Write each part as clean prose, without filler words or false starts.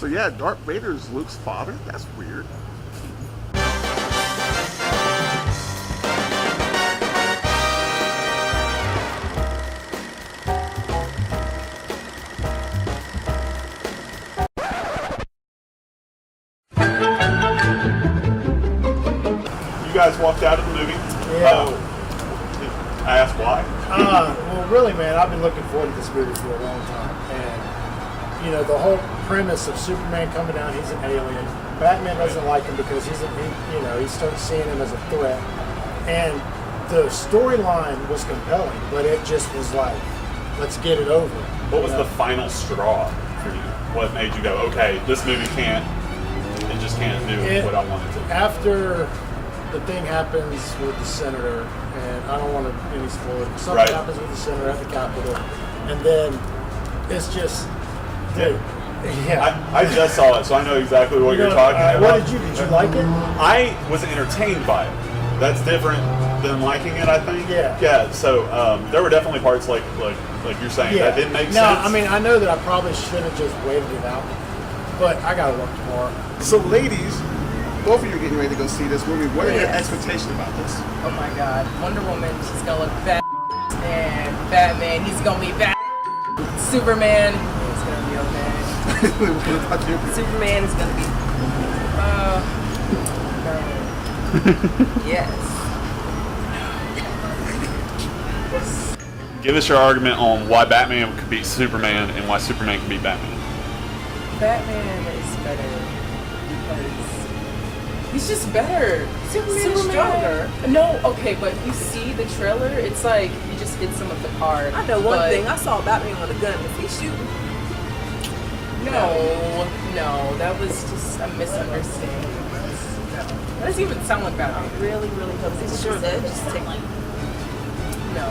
So yeah, Darth Vader is Luke's father? That's weird. You guys walked out of the movie? Yeah. I asked why. Well, really, man, I've been looking forward to this movie for a long time. And, you know, the whole premise of Superman coming down, he's an alien. Batman doesn't like him because he starts seeing him as a threat. And the storyline was compelling, but it just was like, let's get it over. What was the final straw for you? What made you go, okay, this movie it just can't do what I want it to? After the thing happens with the senator, and I don't want to any spoilers, but something happens with the senator at the Capitol, and then it's just, dude, yeah. I just saw it, so I know exactly what you're talking about. What did you like it? I was entertained by it. That's different than liking it, I think. Yeah. Yeah. So there were definitely parts like you're saying that didn't make sense. No, I mean I know that I probably should have just waited it out, but I gotta work tomorrow. So, ladies, both of you are getting ready to go see this movie. What are your expectations about this? Oh my God, Wonder Woman, she's gonna look bad, and Batman, he's gonna be bad. Superman, he's gonna be okay. Superman is gonna be. No. Yes. Give us your argument on why Batman could beat Superman and why Superman can beat Batman. Batman is better because he's just better. Superman's stronger. No, okay, but you see the trailer, it's like he just hits him with the card. I know one thing. I saw Batman with a gun. Is he shooting? No, that was just a misunderstanding. That doesn't even sound like Batman. I really, really hope he's sure that just take like. No.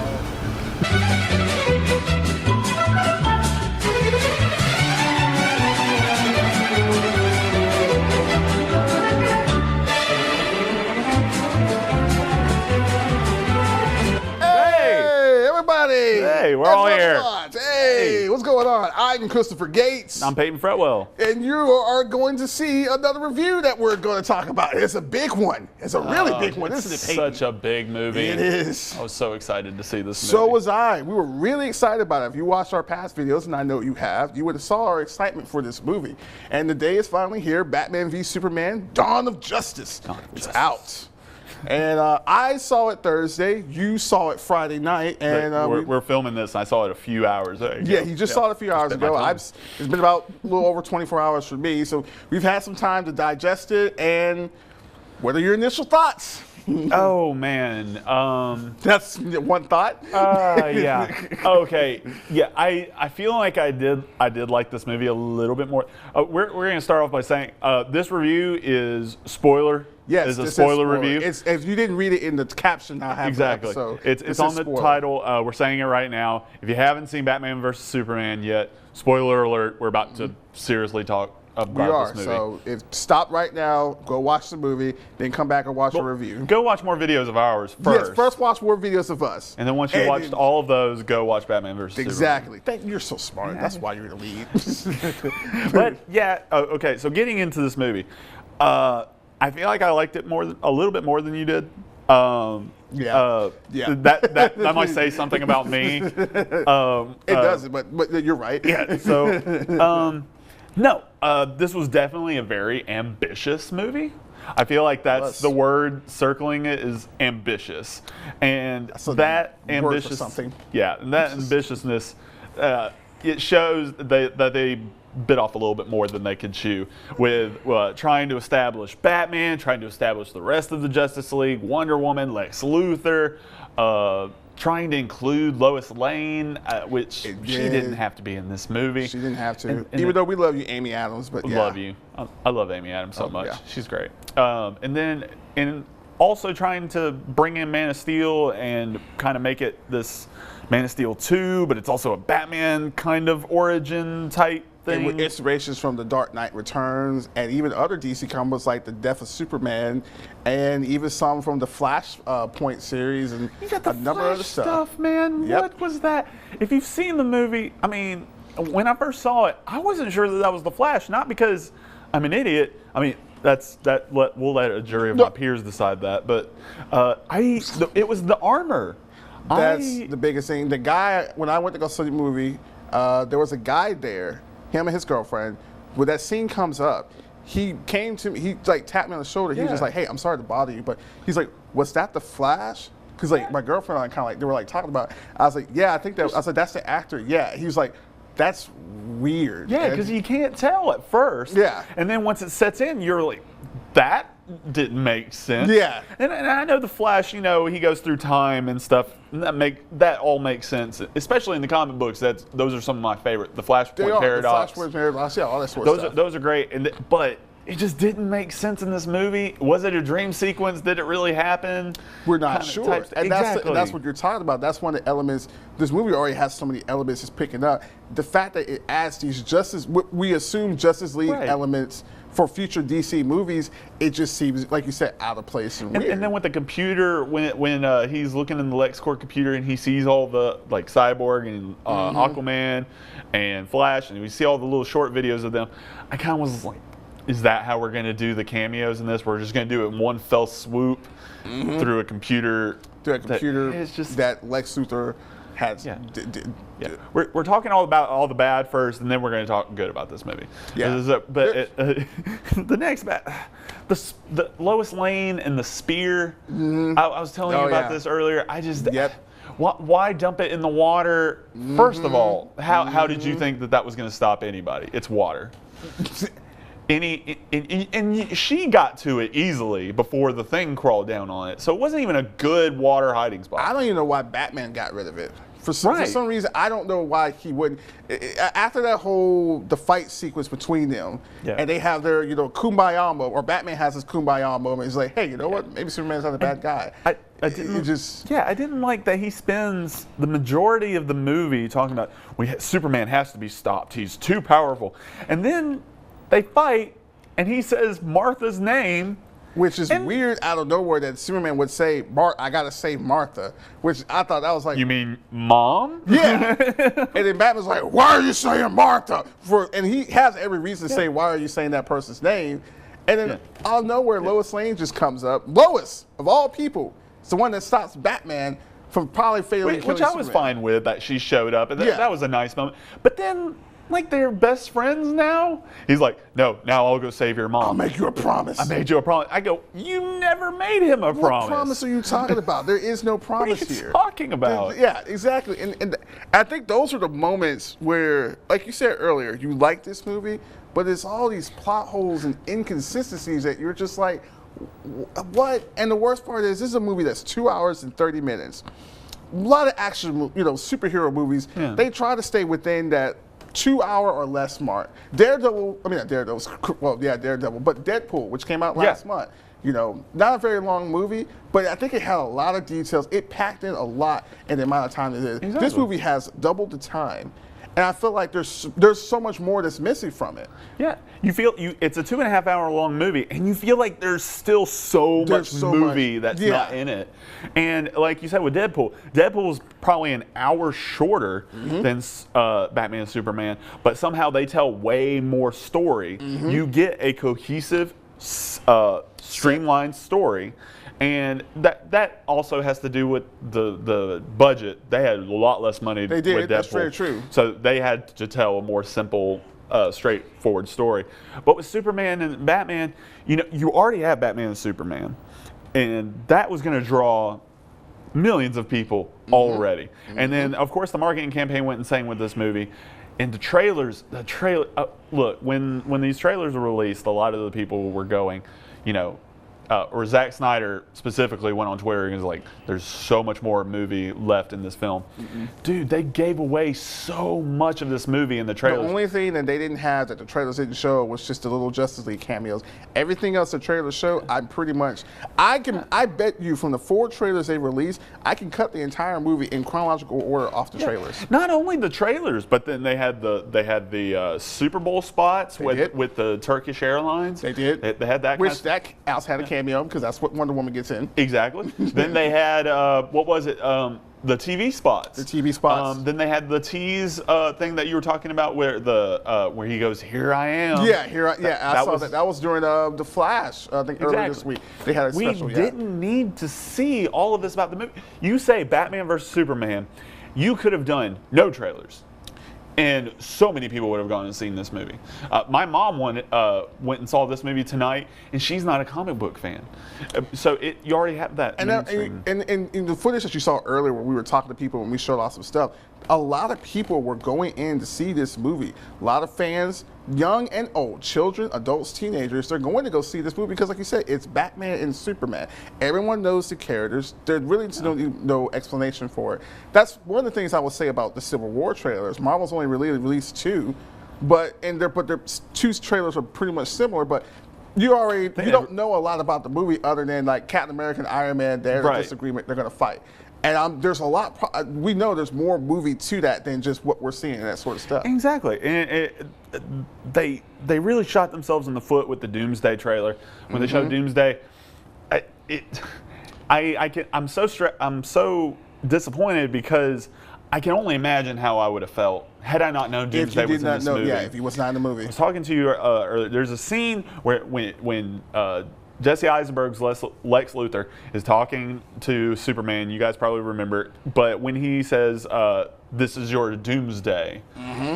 Hey, everybody! Hey, we're all here. Hey, what's going on? I'm Christopher Gates. I'm Peyton Fretwell. And you are going to see another review that we're going to talk about. It's a big one. It's a really big one. This is such a big movie. It is. I was so excited to see this movie. So was I. We were really excited about it. If you watched our past videos, and I know you have, you would have saw our excitement for this movie. And the day is finally here. Batman v Superman, Dawn of Justice. It's out. And I saw it Thursday. You saw it Friday night. And we're filming this. And I saw it a few hours ago. Yeah, you just saw it a few hours ago. It's been about a little over 24 hours for me. So we've had some time to digest it. And what are your initial thoughts? Oh man, that's one thought. Yeah. Okay. Yeah. I feel like I did like this movie a little bit more. We're going to start off by saying this review is spoiler. Yes, it's a spoiler review. If you didn't read it in the caption, I have exactly. So it's on the title. We're saying it right now. If you haven't seen Batman vs Superman yet, spoiler alert. We're about to seriously talk about this movie. So stop right now, go watch the movie, then come back and watch a review. Go watch more videos of ours first. Yes, first watch more videos of us. And then once you've watched all of those, go watch Batman vs. Exactly. You're so smart. That's why you're the lead. But yeah, okay, so getting into this movie, I feel like I liked it a little bit more than you did. Yeah. That might say something about me. It doesn't, but you're right. Yeah. So, no, this was definitely a very ambitious movie. I feel like that's the word circling it is ambitious, and that ambitious something. Yeah, and that ambitiousness, it shows that they bit off a little bit more than they could chew with trying to establish Batman, trying to establish the rest of the Justice League, Wonder Woman, Lex Luthor, trying to include Lois Lane, which she didn't have to be in this movie. She didn't have to. And even though we love you, Amy Adams, but yeah. Love you. I love Amy Adams so much. Yeah. She's great. And also trying to bring in Man of Steel and kind of make it this Man of Steel 2, but it's also a Batman kind of origin type thing. And with inspirations from The Dark Knight Returns and even other DC comics like The Death of Superman and even some from the Flashpoint series and you got the a number of other stuff. Man. Yep. What was that? If you've seen the movie, I mean, when I first saw it, I wasn't sure that that was the Flash. Not because I'm an idiot. I mean, we'll let a jury of my peers decide that. But it was the armor. That's the biggest thing. The guy, when I went to go see the movie, there was a guy there, him and his girlfriend. When that scene comes up, he came to me, he like tapped me on the shoulder. He was just like, "Hey, I'm sorry to bother you," but he's like, "Was that the Flash?" Because like my girlfriend and I kind of like, they were like talking about it. I was like, "Yeah, I think that." I was like, "That's the actor." Yeah. He was like, "That's weird." Yeah, because you can't tell at first. Yeah. And then once it sets in, you're like, that didn't make sense. Yeah. And I know the Flash, you know, he goes through time and stuff. And that all makes sense, especially in the comic books. Those are some of my favorite. The Flashpoint Paradox. The Flashpoint Paradox. Yeah, all that sort of stuff. Those are great. But it just didn't make sense in this movie. Was it a dream sequence? Did it really happen? We're not sure. And exactly. that's what you're talking about. That's one of the elements. This movie already has so many elements it's picking up. The fact that it adds these we assume Justice League elements for future DC movies, it just seems, like you said, out of place and weird. And then with the computer, when he's looking in the LexCorp computer and he sees all the, like, Cyborg and Aquaman and Flash, and we see all the little short videos of them, I kind of was like, is that how we're going to do the cameos in this? We're just going to do it in one fell swoop through a computer. Through a computer it's just, that Lex Luthor has. Yeah. We're talking all about all the bad first, and then we're going to talk good about this movie. Yeah. But the next bad, the Lois Lane and the spear. I was telling you about this earlier. I just. Why dump it in the water? First of all, how did you think that was going to stop anybody? It's water. And she got to it easily before the thing crawled down on it. So it wasn't even a good water hiding spot. I don't even know why Batman got rid of it. For some reason, I don't know why he wouldn't. After the fight sequence between them, and they have their, kumbaya moment, or Batman has his kumbaya moment. He's like, hey, you know what? Maybe Superman's not a bad guy. I didn't like that he spends the majority of the movie talking about Superman has to be stopped. He's too powerful. And then they fight, and he says Martha's name. Which is weird out of nowhere that Superman would say, I gotta save Martha. Which I thought that was like. You mean Mom? Yeah. And then Batman's like, why are you saying Martha? And he has every reason to say, why are you saying that person's name? And then out of nowhere, Lois Lane just comes up. Lois, of all people, is the one that stops Batman from probably failing to kill Superman. Which I was fine with, that she showed up. And that was a nice moment. But then, like, they're best friends now. He's like, no, now I'll go save your mom. I'll make you a promise. I made you a promise. I go, you never made him a promise. What promise are you talking about? There is no promise what are you here. Talking about? Yeah, exactly. And I think those are the moments where, like you said earlier, you like this movie, but it's all these plot holes and inconsistencies that you're just like, what? And the worst part is, this is a movie that's 2 hours and 30 minutes. A lot of action, superhero movies, they try to stay within that 2 hour or less mark. Daredevil, but Deadpool, which came out last month, not a very long movie, but I think it had a lot of details. It packed in a lot in the amount of time it is. Exactly. This movie has double the time. And I feel like there's so much more that's missing from it. Yeah, it's a 2.5 hour long movie, and you feel like there's still so much movie that's not in it. And like you said with Deadpool's probably an hour shorter than Batman and Superman, but somehow they tell way more story. You get a cohesive, streamlined story. And that also has to do with the budget. They had a lot less money with Deadpool. That's very true. So they had to tell a more simple, straightforward story. But with Superman and Batman, you already have Batman and Superman. And that was going to draw millions of people already. And then, of course, the marketing campaign went insane with this movie. And the trailer, look, when these trailers were released, a lot of the people were going, or Zack Snyder specifically went on Twitter and was like, there's so much more movie left in this film. Dude, they gave away so much of this movie in the trailers. The only thing that they didn't have that the trailers didn't show was just the little Justice League cameos. Everything else the trailers show, I bet you from the 4 trailers they released, I can cut the entire movie in chronological order off the trailers. Not only the trailers, but then they had the Super Bowl spots with the Turkish Airlines. They did. They had that. Which that also had a cameo because that's what Wonder Woman gets in. Exactly. Then they had what was it? the TV spots. The TV spots. Then they had the tease thing that you were talking about, where where he goes, "Here I am." I saw that. That was during the Flash. I think earlier this week they had a special. We didn't need to see all of this about the movie. You say Batman versus Superman, you could have done no trailers. And so many people would have gone and seen this movie. My mom went and saw this movie tonight, and she's not a comic book fan. So you already have that. And in the footage that you saw earlier, when we were talking to people, when we showed off some stuff, a lot of people were going in to see this movie. A lot of fans, young and old, children, adults, teenagers, they're going to go see this movie because, like you said, it's Batman and Superman. Everyone knows the characters. There's really no explanation for it. That's one of the things I will say about the Civil War trailers. Marvel's only released 2, but their 2 trailers are pretty much similar, but you don't know a lot about the movie other than like Captain America and Iron Man. There's a disagreement. They're going to fight. And there's a lot. We know there's more movie to that than just what we're seeing and that sort of stuff. Exactly, and they really shot themselves in the foot with the Doomsday trailer when they showed Doomsday. I'm so disappointed because I can only imagine how I would have felt had I not known Doomsday was in this movie. Yeah, if he was not in the movie. I was talking to you earlier. There's a scene where when Jesse Eisenberg's Lex Luthor is talking to Superman. You guys probably remember, but when he says, "This is your Doomsday,"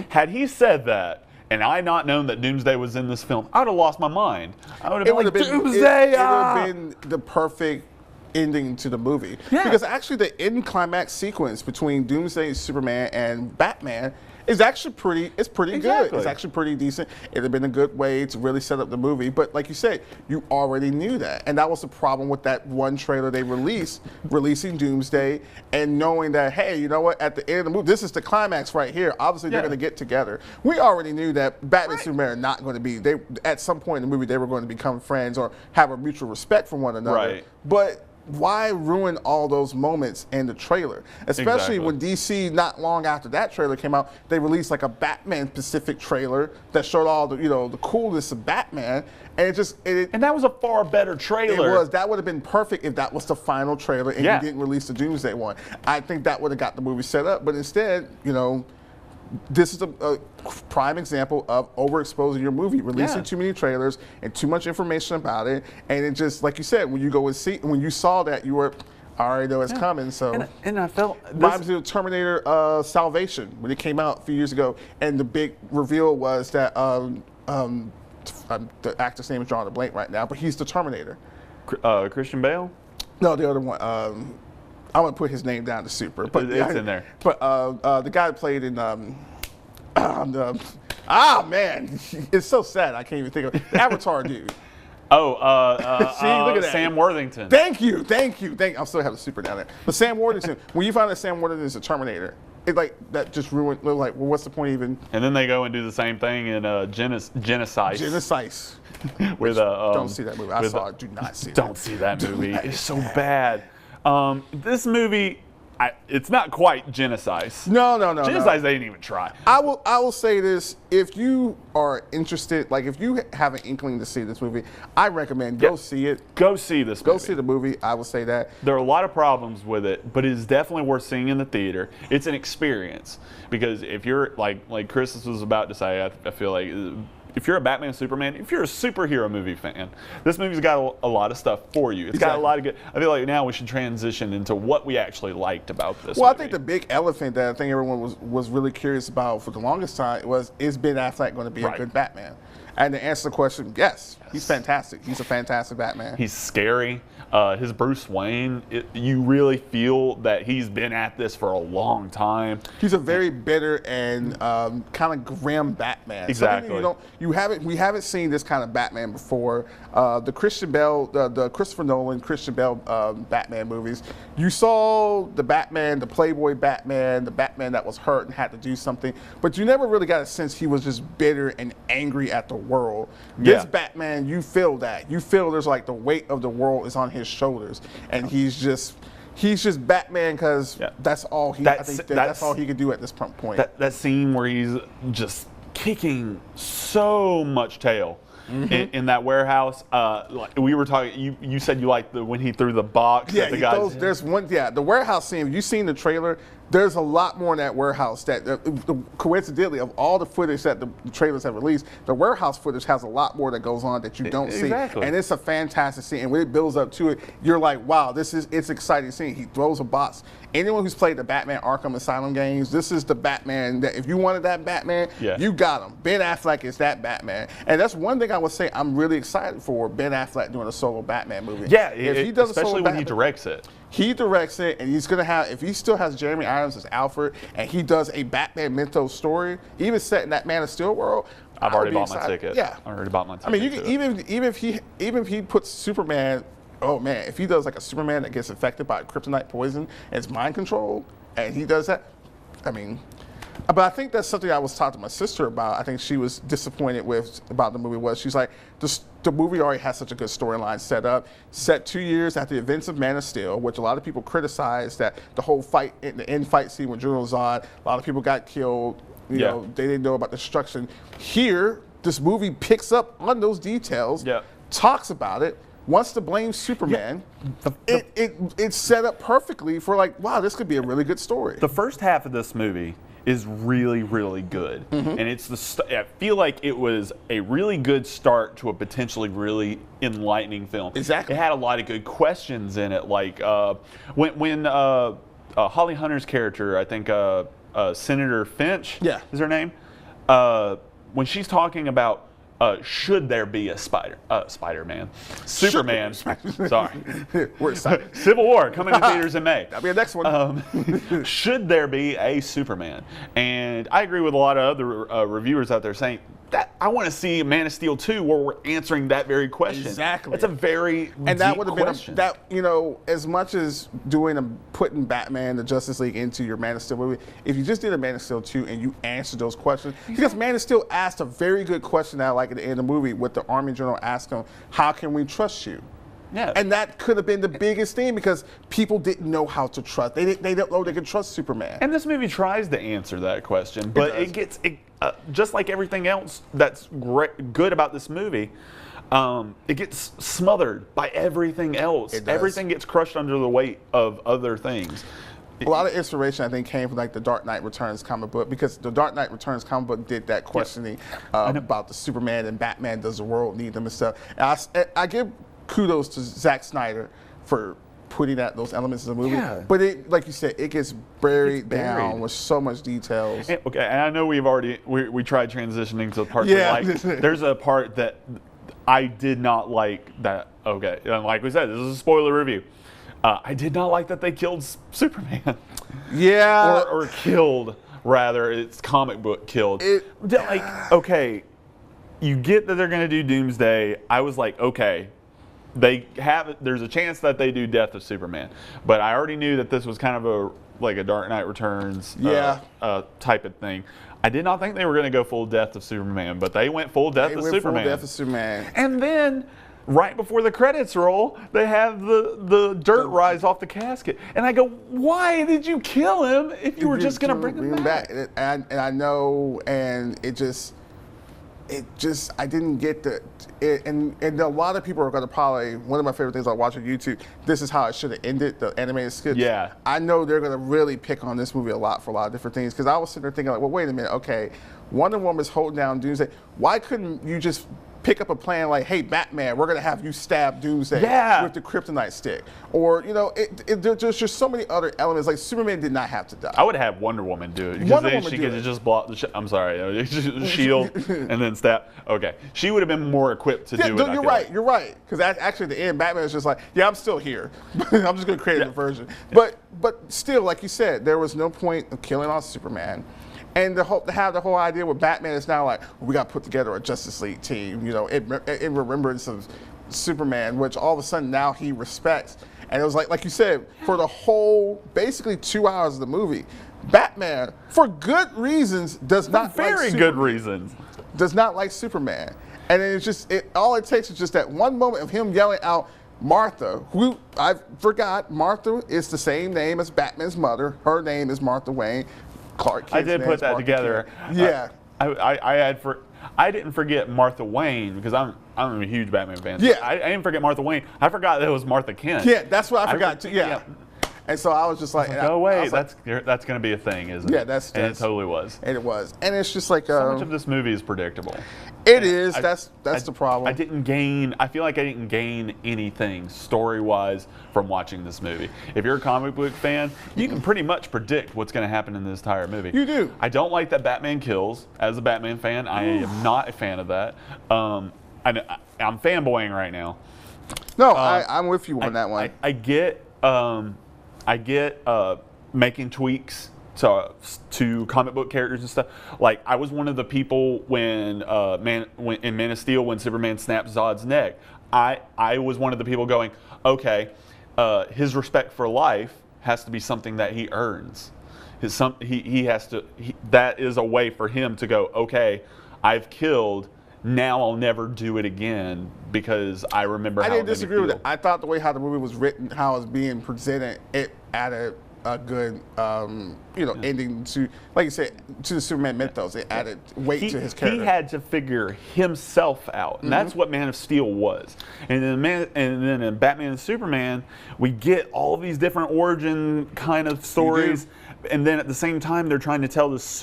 had he said that, and I not known that Doomsday was in this film, I would have lost my mind. I would have been like, Doomsday! It would have been the perfect ending to the movie. Yeah. Because actually the end climax sequence between Doomsday, Superman, and Batman is actually pretty good. It's actually pretty decent. It would have been a good way to really set up the movie. But like you said, you already knew that. And that was the problem with that one trailer they released, releasing Doomsday, and knowing that, hey, you know what, at the end of the movie, this is the climax right here. Obviously, they're going to get together. We already knew that Batman and Superman are not going to be, at some point in the movie, they were going to become friends or have a mutual respect for one another. Right. But why ruin all those moments in the trailer? Especially when DC, not long after that trailer came out, they released like a Batman specific trailer that showed all the the coolness of Batman, and and that was a far better trailer. It was. That would have been perfect if that was the final trailer and you didn't release the Doomsday one. I think that would have got the movie set up, but instead, this is a prime example of overexposing your movie, releasing too many trailers and too much information about it, and it just, like you said, when you saw that, you were, I already know it's coming. So, and I felt reminds me of Terminator Salvation when it came out a few years ago, and the big reveal was that the actor's name is drawing a blank right now, but he's the Terminator. Christian Bale? No, the other one. I'm gonna put his name down to Super, but it's in there. But the guy that played in man, it's so sad. I can't even think of the Avatar dude. Oh, See, look at that. Sam Worthington. Thank you. I still have the Super down there. But Sam Worthington, when you find that Sam Worthington is a Terminator, it that just ruined. Like, well, what's the point even? And then they go and do the same thing in Genesis. Genesis. With don't see that movie. I saw it. Do not see. Don't see that movie. It's so bad. This movie, it's not quite Genesis. No. Genesis, they didn't even try. I will say this: if you are interested, like if you have an inkling to see this movie, I recommend go see it. Go see this movie. Go see the movie. I will say that. There are a lot of problems with it, but it is definitely worth seeing in the theater. It's an experience because if you're like Chris was about to say, I feel like. If you're a Batman, Superman, if you're a superhero movie fan, this movie's got a lot of stuff for you. It's got a lot of good. I feel like now we should transition into what we actually liked about this movie. I think the big elephant that I think everyone was really curious about for the longest time is Ben Affleck going to be a good Batman? And to answer the question, yes, he's fantastic. He's a fantastic Batman. He's scary. His Bruce Wayne, you really feel that he's been at this for a long time. He's a very bitter and kind of grim Batman. Exactly. We haven't seen this kind of Batman before. The Christian Bale, the Christopher Nolan, Christian Bale Batman movies. You saw the Batman, the Playboy Batman, the Batman that was hurt and had to do something, but you never really got a sense he was just bitter and angry at the world. This Batman, you feel that. You feel there's like the weight of the world is on his shoulders, and he's just Batman because that's all he. I think that's all he could do at this point. That scene where he's just kicking so much tail in that warehouse. Like we were talking. You said you liked when he threw the box. Yeah, at the guys. there's one. Yeah, the warehouse scene. You seen the trailer? There's a lot more in that warehouse that, coincidentally, of all the footage that the trailers have released, the warehouse footage has a lot more that goes on that you don't see. Exactly. And it's a fantastic scene. And when it builds up to it, you're like, wow, it's exciting scene. He throws a box. Anyone who's played the Batman Arkham Asylum games, this is the Batman that if you wanted that Batman, you got him. Ben Affleck is that Batman. And that's one thing I would say I'm really excited for Ben Affleck doing a solo Batman movie. Yeah, if he does especially when he directs it. He directs it, and he's gonna have. If he still has Jeremy Irons as Alfred, and he does a Batman mythos story, even set in that Man of Steel world, I've already bought my ticket. Yeah, I already bought my ticket. I mean, you can, even if he puts Superman. Oh man, if he does like a Superman that gets affected by kryptonite poison and it's mind control, and he does that, I mean. But I think that's something I was talking to my sister about. I think she was disappointed about the movie. She's like, the movie already has such a good storyline set up. Set 2 years after the events of Man of Steel, which a lot of people criticized that the whole fight, the end fight scene with General Zod, a lot of people got killed. You know, they didn't know about the destruction. Here, this movie picks up on those details, talks about it, wants to blame Superman. It's set up perfectly for like, wow, this could be a really good story. The first half of this movie is really, really good. And it's I feel like it was a really good start to a potentially really enlightening film. Exactly. It had a lot of good questions in it, like when Holly Hunter's character, I think Senator Finch is her name, when she's talking about should there be a Spider-Man? Superman. Sorry. We're excited. Civil War coming to theaters in May. That'll be the next one. Should there be a Superman? And I agree with a lot of other reviewers out there saying that I want to see Man of Steel 2 where we're answering that very question. Exactly. It's a very and that would have been question. As much as putting Batman, the Justice League into your Man of Steel movie, if you just did a Man of Steel 2 and you answered those questions, because Man of Steel asked a very good question that I like at the end of the movie with the Army General asking him, how can we trust you? Yeah. And that could have been the biggest thing because people didn't know how to trust. They don't know they could trust Superman. And this movie tries to answer that question, but it gets just like everything else that's good about this movie. It gets smothered by everything else. Everything gets crushed under the weight of other things. A lot of inspiration, I think, came from like the Dark Knight Returns comic book because the Dark Knight Returns comic book did that questioning about the Superman and Batman. Does the world need them and stuff? And I give kudos to Zack Snyder for putting those elements in the movie. Yeah. But it, like you said, it gets buried down with so much details. And, and I know we tried transitioning to the part that like there's a part that I did not like that. Okay, and like we said, this is a spoiler review. I did not like that they killed Superman. Yeah. or killed, rather. It's comic book killed. Okay, you get that they're going to do Doomsday. I was like, okay, there's a chance that they do Death of Superman. But I already knew that this was kind of a Dark Knight Returns type of thing. I did not think they were going to go full Death of Superman, but they went full Death of Superman. Full Death of Superman. And then right before the credits roll, they have the dirt rise off the casket. And I go, why did you kill him if you were just going to bring him back? And I know, and it just, I didn't get and a lot of people are going to probably, one of my favorite things I watch on YouTube, this is how it should have ended, the animated skits. Yeah. I know they're going to really pick on this movie a lot for a lot of different things, because I was sitting there thinking like, well, wait a minute, okay, Wonder Woman's holding down Doomsday. Why couldn't you just pick up a plan like, hey, Batman, we're going to have you stab Doomsday with the kryptonite stick? Or, there's just so many other elements. Like, Superman did not have to die. I would have Wonder Woman do it. Because then she could just block the I'm sorry, shield and then stab. Okay. She would have been more equipped to do it. You're right. Because actually at the end, Batman is just like, yeah, I'm still here. I'm just going to create a version. But still, like you said, there was no point of killing off Superman. And to have the whole idea with Batman is now like, we got to put together a Justice League team, in remembrance of Superman, which all of a sudden now he respects. And it was like you said, for the whole basically 2 hours of the movie, Batman, for good reasons, does not very good reasons, does not like Superman. And it's just all it takes is just that one moment of him yelling out, Martha, who I forgot, Martha is the same name as Batman's mother. Her name is Martha Wayne. Clark Kent's I did put that together. Yeah. I didn't forget Martha Wayne because I'm a huge Batman fan. Yeah. I didn't forget Martha Wayne. I forgot that it was Martha Kent. Yeah, that's what I forgot too. Yeah. And so I was just like, Oh wait, that's going to be a thing, isn't it? Yeah, and it totally was. And it was. And it's just like So much of this movie is predictable. It is. That's the problem. I feel like I didn't gain anything story-wise from watching this movie. If you're a comic book fan, you can pretty much predict what's going to happen in this entire movie. You do. I don't like that Batman kills. As a Batman fan, I am not a fan of that. I'm fanboying right now. No, I'm with you on that one. I get making tweaks to comic book characters and stuff. Like I was one of the people when in Man of Steel when Superman snaps Zod's neck. I was one of the people going, okay, his respect for life has to be something that he earns. That is a way for him to go, okay, I've killed. Now I'll never do it again because I remember how it made me feel. I didn't disagree with it. I thought the way how the movie was written, how it was being presented, it added a good, ending to, like you said, to the Superman mythos. It added weight to his character. He had to figure himself out, and that's what Man of Steel was. And then in Batman and Superman, we get all these different origin kind of stories. And then at the same time, they're trying to tell this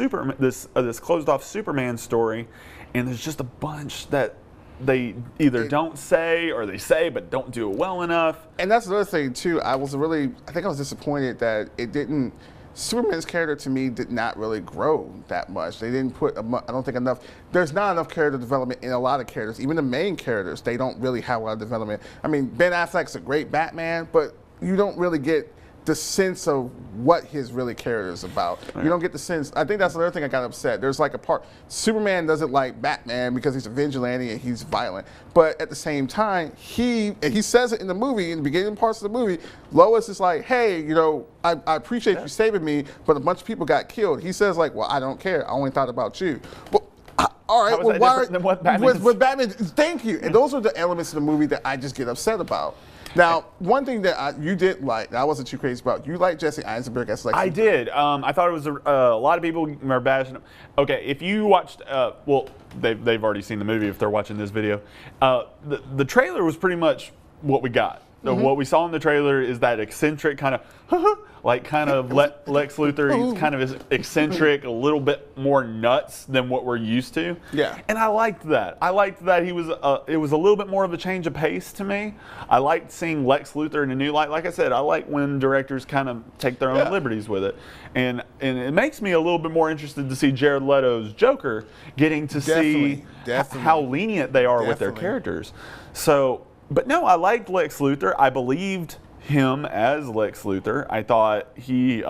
closed-off Superman story, and there's just a bunch that they either don't say or they say but don't do it well enough. And that's another thing too. I think I was disappointed that it didn't. Superman's character to me did not really grow that much. They didn't put, I don't think enough. There's not enough character development in a lot of characters. Even the main characters, they don't really have a lot of development. I mean, Ben Affleck's a great Batman, but you don't really get the sense of what his really character is about. Right. You don't get the sense. I think that's another thing I got upset. There's like a part, Superman doesn't like Batman because he's a vigilante and he's violent. But at the same time, he says it in the movie, in the beginning parts of the movie, Lois is like, hey, I appreciate you saving me, but a bunch of people got killed. He says like, well, I don't care. I only thought about you. Well, all right, well, why? With Batman, thank you. And those are the elements of the movie that I just get upset about. Now, one thing that you did like, that I wasn't too crazy about, you like Jesse Eisenberg as like. I did. I thought it was a lot of people were bashing him. Okay, if you watched, well, they've already seen the movie if they're watching this video. The trailer was pretty much what we got. What we saw in the trailer is that eccentric kind of, Lex Luthor. He's kind of eccentric, a little bit more nuts than what we're used to. Yeah. And I liked that. I liked that it was a little bit more of a change of pace to me. I liked seeing Lex Luthor in a new light. Like I said, I like when directors kind of take their own liberties with it. And it makes me a little bit more interested to see Jared Leto's Joker getting to see how lenient they are with their characters. So. But no, I liked Lex Luthor. I believed him as Lex Luthor. I thought he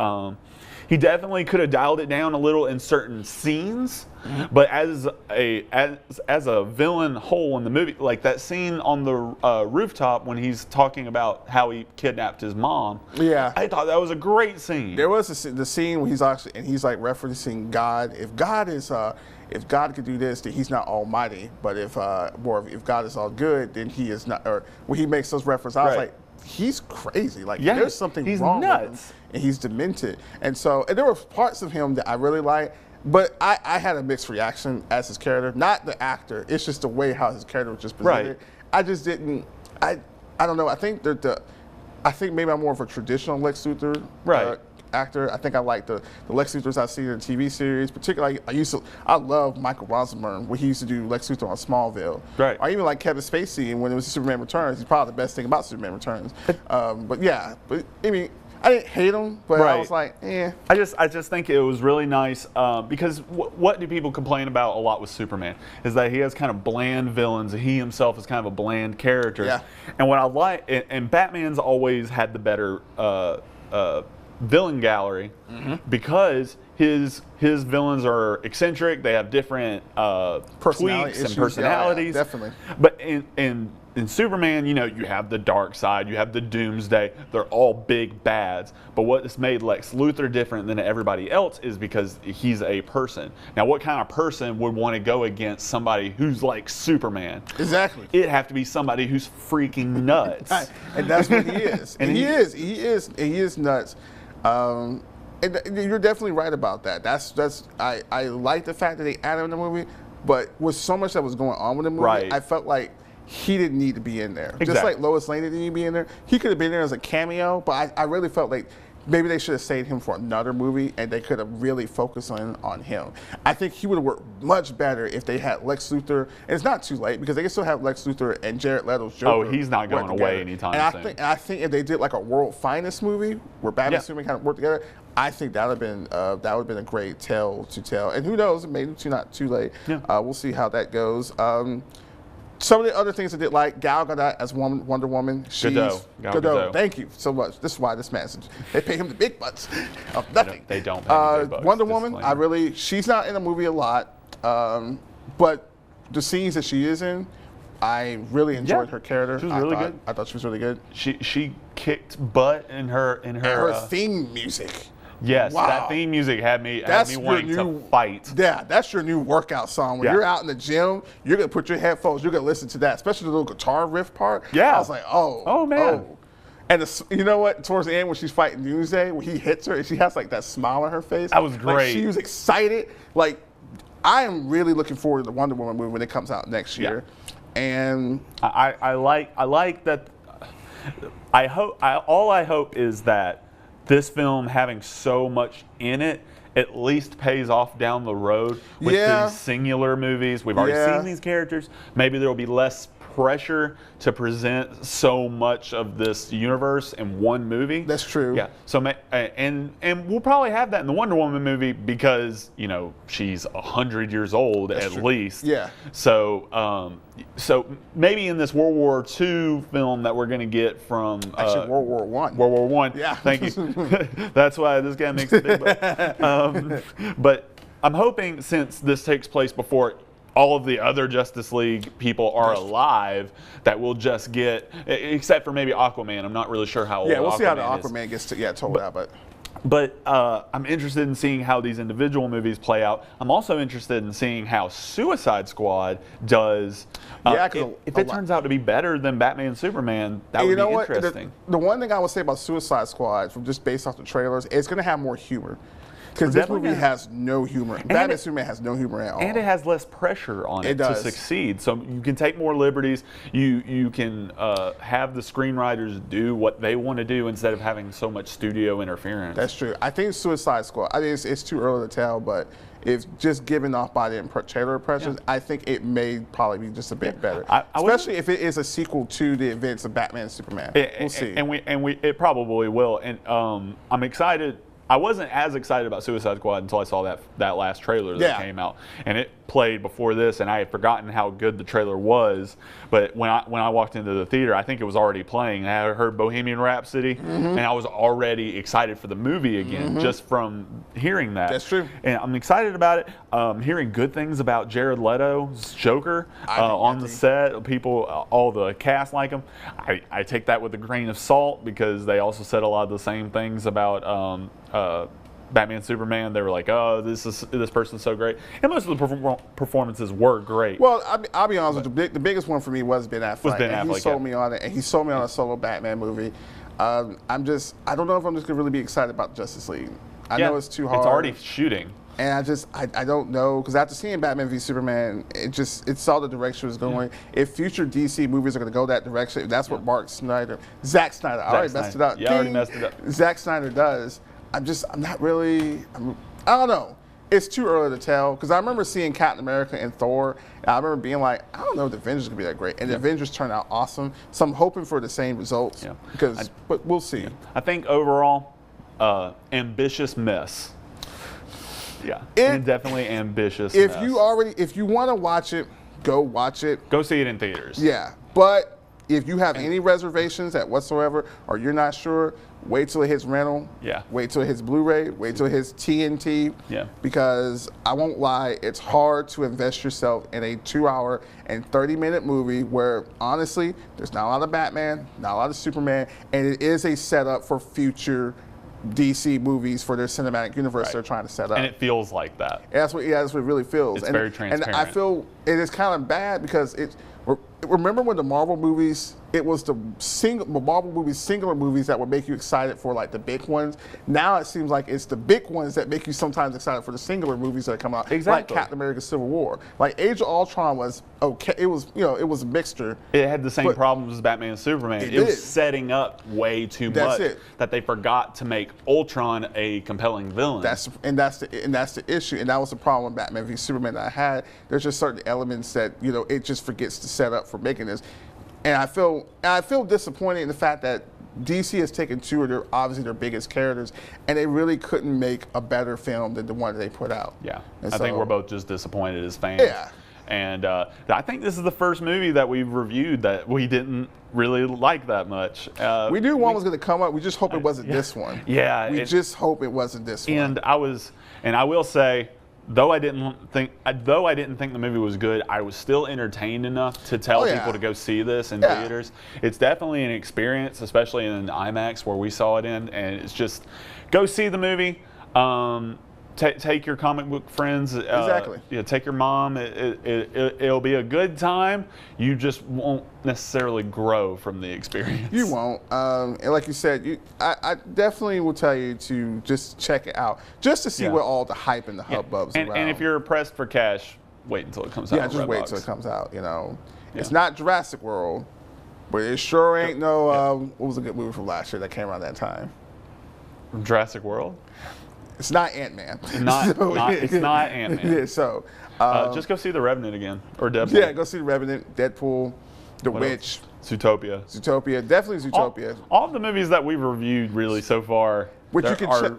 definitely could have dialed it down a little in certain scenes. But as a villain whole in the movie, like that scene on the rooftop when he's talking about how he kidnapped his mom. Yeah, I thought that was a great scene. There was the scene where he's like referencing God. If God could do this, then he's not almighty. But if God is all good, then he is not. Or when he makes those references, I was like, he's crazy. Like there's something wrong with him, and he's demented. And there were parts of him that I really liked, but I had a mixed reaction as his character. Not the actor. It's just the way how his character was just presented. Right. I just didn't. I don't know. I think maybe I'm more of a traditional Lex Luthor actor. I think I like the Lex Luthors I've seen in the TV series. Particularly, I love Michael Rosenberg when he used to do Lex Luthor on Smallville. Right. Or even like Kevin Spacey when it was Superman Returns. He's probably the best thing about Superman Returns. But I mean, I didn't hate him, but I was like, eh. I just think it was really nice because what do people complain about a lot with Superman is that he has kind of bland villains. He himself is kind of a bland character. Yeah. And what I like, and Batman's always had the better villain gallery because his villains are eccentric. They have different tweaks and personalities. Yeah, definitely. But in Superman, you have the dark side, you have the Doomsday. They're all big bads. But what has made Lex Luthor different than everybody else is because he's a person. Now, what kind of person would want to go against somebody who's like Superman? Exactly. It'd have to be somebody who's freaking nuts. And that's what he is. And he is nuts. And you're definitely right about that. I like the fact that they added him in the movie, but with so much that was going on with the movie, Right. I felt like he didn't need to be in there. Just Exactly. like Lois Lane didn't need to be in there. He could have been there as a cameo, but I really felt like maybe they should have saved him for another movie and they could have really focused on him. I think he would have worked much better if they had Lex Luthor. And it's not too late because they can still have Lex Luthor and Jared Leto's Joker. Oh, he's not going work away together. anytime and soon. I think if they did like a World Finest movie where Batman Yeah. and Superman kind of work together, I think that would have been a great tale to tell. And who knows, maybe it's not too late. Yeah. We'll see how that goes. Some of the other things I did like, Gal Gadot as Wonder Woman. She's Gadot. Gal Gadot. Gadot. Thank you so much. This is why this message. They pay him the big bucks of nothing. They don't pay him the big bucks, Wonder Woman, disclaimer. she's not in the movie a lot, but the scenes that she is in, I really enjoyed Yeah. her character. She was really good. I thought she was really good. She kicked butt in her And her theme music. Yes, Wow. that theme music had me That's wanting your to new fight. Yeah, that's your new workout song. When Yeah. you're out in the gym, you're gonna put your headphones. You're gonna listen to that, especially the little guitar riff part. Yeah. I was like, oh man. And you know what? Towards the end, when she's fighting Doomsday, when he hits her, and she has like that smile on her face. That was Like, great. she was excited. Like, I am really looking forward to the Wonder Woman movie when it comes out next year. And I like that. I hope is that this film having so much in it at least pays off down the road with Yeah. these singular movies. We've already Yeah. seen these characters. Maybe there will be less pressure to present so much of this universe in one movie. That's true. Yeah. So and we'll probably have that in the Wonder Woman movie because she's 100 years old at true. least. Yeah. So so maybe in this World War II film that we're going to get from actually, World War One. World War One. Yeah. Thank you. That's why this guy makes a big buck. But I'm hoping since this takes place before all of the other Justice League people are alive, that we'll just get, except for maybe Aquaman. I'm not really sure how old Yeah, we'll see how the is. Aquaman gets told out, but. But I'm interested in seeing how these individual movies play out. I'm also interested in seeing how Suicide Squad does. Yeah, 'cause if it turns out to be better than Batman and Superman, that And would you know be what? interesting. The one thing I would say about Suicide Squad, from just based off the trailers, it's going to have more humor. Because this definitely movie gonna- has no humor. Batman it- and Superman has no humor at all. And it has less pressure on it, to does. succeed. So you can take more liberties. You can have the screenwriters do what they want to do instead of having so much studio interference. That's true. I think Suicide Squad, I think it's too early to tell, but if just given off by the trailer impressions, I think it may probably be just a bit better. I Especially if it is a sequel to the events of Batman and Superman. We'll see. And we it probably will. And I'm excited. I wasn't as excited about Suicide Squad until I saw that last trailer that Yeah. came out, and it played before this, and I had forgotten how good the trailer was. But when I walked into the theater, I think it was already playing. And I heard Bohemian Rhapsody, and I was already excited for the movie again just from hearing that. That's true. And I'm excited about it. Hearing good things about Jared Leto's Joker on the set. People, all the cast like him. I take that with a grain of salt because they also said a lot of the same things about Batman Superman. They were like, oh, this person's so great. And most of the performances were great. Well, I'll be honest with you. The biggest one for me was Ben Affleck. Ben and he Affleck, sold yeah. me on it, and he sold me on a solo Batman movie. I don't know if I'm just gonna really be excited about Justice League. I know it's too hard. It's already shooting. And I don't know, because after seeing Batman v Superman, it saw the direction it was going. If future DC movies are going to go that direction, if that's what Zack Snyder, I already messed it up. Yeah, I already messed it up. Zack Snyder does. I don't know. It's too early to tell, because I remember seeing Captain America and Thor, and I remember being like, I don't know if the Avengers going to be that great. And the Avengers turned out awesome. So I'm hoping for the same results, Yeah. but we'll see. I think overall, ambitious mess. Yeah, definitely ambitious. If mess. you want to watch it, go watch it. Go see it in theaters. Yeah, but if you have any reservations at whatsoever, or you're not sure, wait till it hits rental. Yeah. Wait till it hits Blu-ray. Wait till it hits TNT. Yeah. Because I won't lie, it's hard to invest yourself in a 2-hour and 30-minute movie where honestly, there's not a lot of Batman, not a lot of Superman, and it is a setup for future DC movies for their cinematic universe they're trying to set up. And it feels like that. That's what it really feels. It's very transparent. And I feel it is kind of bad because remember when the Marvel movies it was the Marvel movies, singular movies that would make you excited for like the big ones. Now it seems like it's the big ones that make you sometimes excited for the singular movies that come out. Exactly. Like Captain America: Civil War. Like Age of Ultron was okay. It was, it was a mixture. It had the same But- problems as Batman and Superman. It It was did. setting up way too That's much it. that they forgot to make Ultron a compelling villain. That's the issue, and that was the problem with Batman v Superman that I had. There's just certain elements that it just forgets to set up for making this, and I feel disappointed in the fact that DC has taken two of their biggest characters, and they really couldn't make a better film than the one that they put out. Yeah, And I think so- we're both just disappointed as fans. Yeah. And I think this is the first movie that we've reviewed that we didn't really like that much. We knew one was going to come up. We just hope it wasn't this one. Yeah, we it- just hope it wasn't this one. And I will say, though I didn't think the movie was good, I was still entertained enough to tell Oh, yeah. people to go see this in Yeah. theaters. It's definitely an experience, especially in IMAX where we saw it in, and it's just go see the movie. Take your comic book friends. Exactly. Take your mom. It'll be a good time. You just won't necessarily grow from the experience. You won't. And like you said, I definitely will tell you to just check it out, just to see Yeah. what all the hype and the hubbub's around. And if you're pressed for cash, wait until it comes out. yeah, on just wait Redbox. till it comes out. It's Yeah. not Jurassic World, but it sure ain't no. What was a good movie from last year that came around that time? Jurassic World. It's not Ant-Man. It's not Ant-Man. Yeah, so Just go see The Revenant again, or Deadpool. yeah, go see The Revenant, Deadpool, The What Witch, else? Zootopia. Zootopia. Definitely Zootopia. All of the movies that we've reviewed really so far. Which you there can are,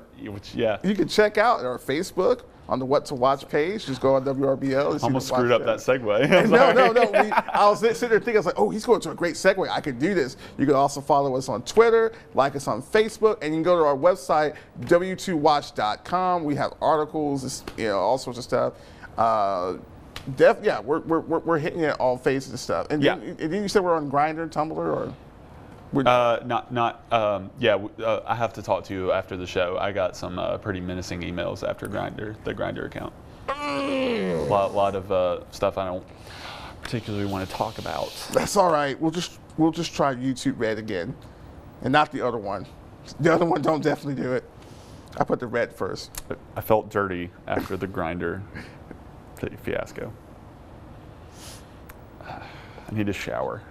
yeah. You can check out our Facebook on the What to Watch page. Just go on WRBL. And see Almost what screwed up that show. segue. No. I was sitting there thinking, I was like, oh, he's going to a great segue. I can do this. You can also follow us on Twitter, like us on Facebook, and you can go to our website, w2watch.com. We have articles, all sorts of stuff. We're hitting it all phases and stuff. And Yeah. then you said we're on Grindr, Tumblr, or? I have to talk to you after the show. I got some pretty menacing emails after the Grindr account. A lot of stuff I don't particularly want to talk about. That's all right. We'll just try YouTube Red again, and not the other one. The other one don't definitely do it. I put the Red first. I felt dirty after the Grindr fiasco. I need a shower.